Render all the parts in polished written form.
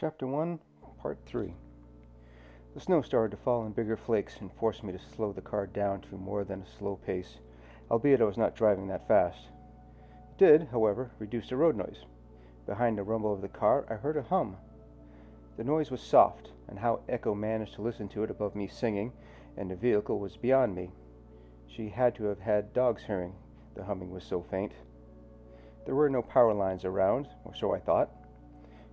Chapter 1, Part 3. The snow started to fall in bigger flakes and forced me to slow the car down to more than a slow pace, albeit I was not driving that fast. It did, however, reduce the road noise. Behind the rumble of the car, I heard a hum. The noise was soft, and how Echo managed to listen to it above me singing and the vehicle was beyond me. She had to have had dogs hearing, the humming was so faint. There were no power lines around, or so I thought.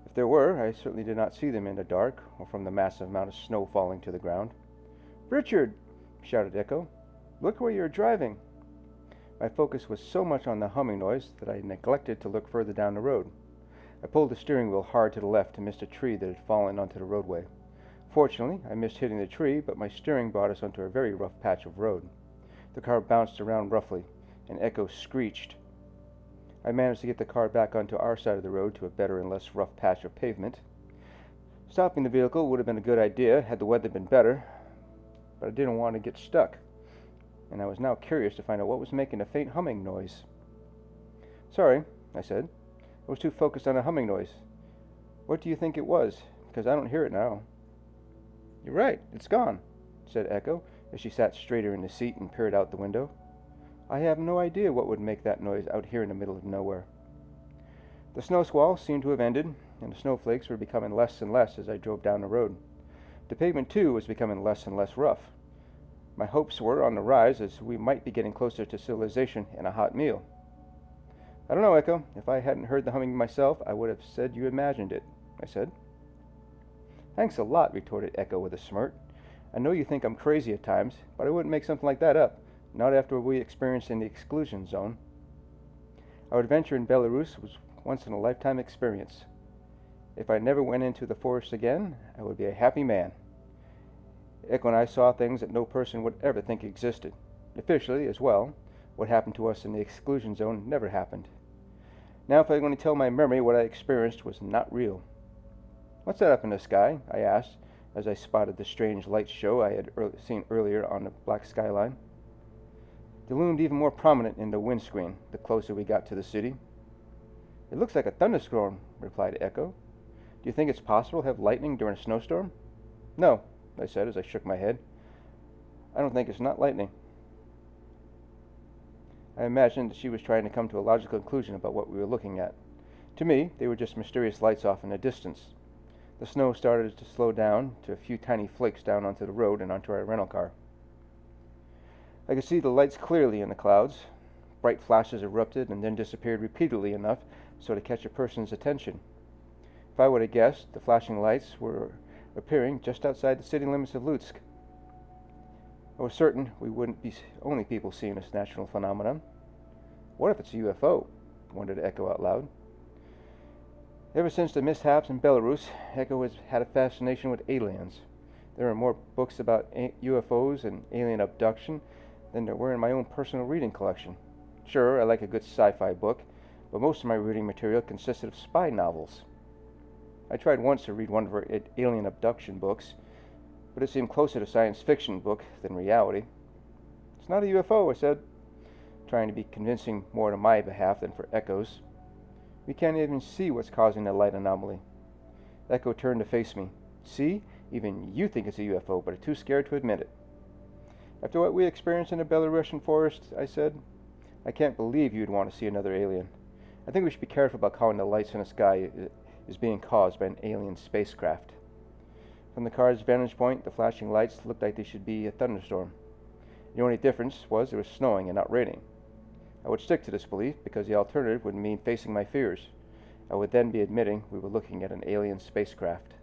If there were, I certainly did not see them in the dark, or from the massive amount of snow falling to the ground. "Richard!" shouted Echo. "Look where you're driving!" My focus was so much on the humming noise that I neglected to look further down the road. I pulled the steering wheel hard to the left and missed a tree that had fallen onto the roadway. Fortunately, I missed hitting the tree, but my steering brought us onto a very rough patch of road. The car bounced around roughly, and Echo screeched. I managed to get the car back onto our side of the road to a better and less rough patch of pavement. Stopping the vehicle would have been a good idea had the weather been better, but I didn't want to get stuck, and I was now curious to find out what was making a faint humming noise. "Sorry," I said. "I was too focused on the humming noise. What do you think it was? Because I don't hear it now." "You're right, it's gone," said Echo, as she sat straighter in the seat and peered out the window. "I have no idea what would make that noise out here in the middle of nowhere." The snow squall seemed to have ended, and the snowflakes were becoming less and less as I drove down the road. The pavement, too, was becoming less and less rough. My hopes were on the rise, as we might be getting closer to civilization and a hot meal. "I don't know, Echo. If I hadn't heard the humming myself, I would have said you imagined it," I said. "Thanks a lot," retorted Echo with a smirk. "I know you think I'm crazy at times, but I wouldn't make something like that up. Not after what we experienced in the exclusion zone. Our adventure in Belarus was once-in-a-lifetime experience. If I never went into the forest again, I would be a happy man. Echo and I saw things that no person would ever think existed. Officially, as well, what happened to us in the exclusion zone never happened. Now, if I'm going to tell my memory, what I experienced was not real." "What's that up in the sky?" I asked, as I spotted the strange light show I had seen earlier on the black skyline. It loomed even more prominent in the windscreen the closer we got to the city. "It looks like a thunderstorm," replied Echo. "Do you think it's possible to have lightning during a snowstorm?" "No," I said as I shook my head. "I don't think it's not lightning." I imagined that she was trying to come to a logical conclusion about what we were looking at. To me, they were just mysterious lights off in the distance. The snow started to slow down to a few tiny flakes down onto the road and onto our rental car. I could see the lights clearly in the clouds. Bright flashes erupted and then disappeared repeatedly enough so to catch a person's attention. If I would have guessed, the flashing lights were appearing just outside the city limits of Lutsk. I was certain we wouldn't be the only people seeing this natural phenomenon. "What if it's a UFO?" wondered Echo out loud. Ever since the mishaps in Belarus, Echo has had a fascination with aliens. There are more books about UFOs and alien abduction than there were in my own personal reading collection. Sure, I like a good sci-fi book, but most of my reading material consisted of spy novels. I tried once to read one of her alien abduction books, but it seemed closer to science fiction book than reality. "It's not a UFO," I said, trying to be convincing more on my behalf than for Echo's. "We can't even see what's causing the light anomaly." Echo turned to face me. "See? Even you think it's a UFO, but are too scared to admit it." "After what we experienced in the Belarusian forest," I said, "I can't believe you'd want to see another alien. I think we should be careful about calling the lights in the sky is being caused by an alien spacecraft." From the car's vantage point, the flashing lights looked like they should be a thunderstorm. The only difference was it was snowing and not raining. I would stick to this belief because the alternative would mean facing my fears. I would then be admitting we were looking at an alien spacecraft.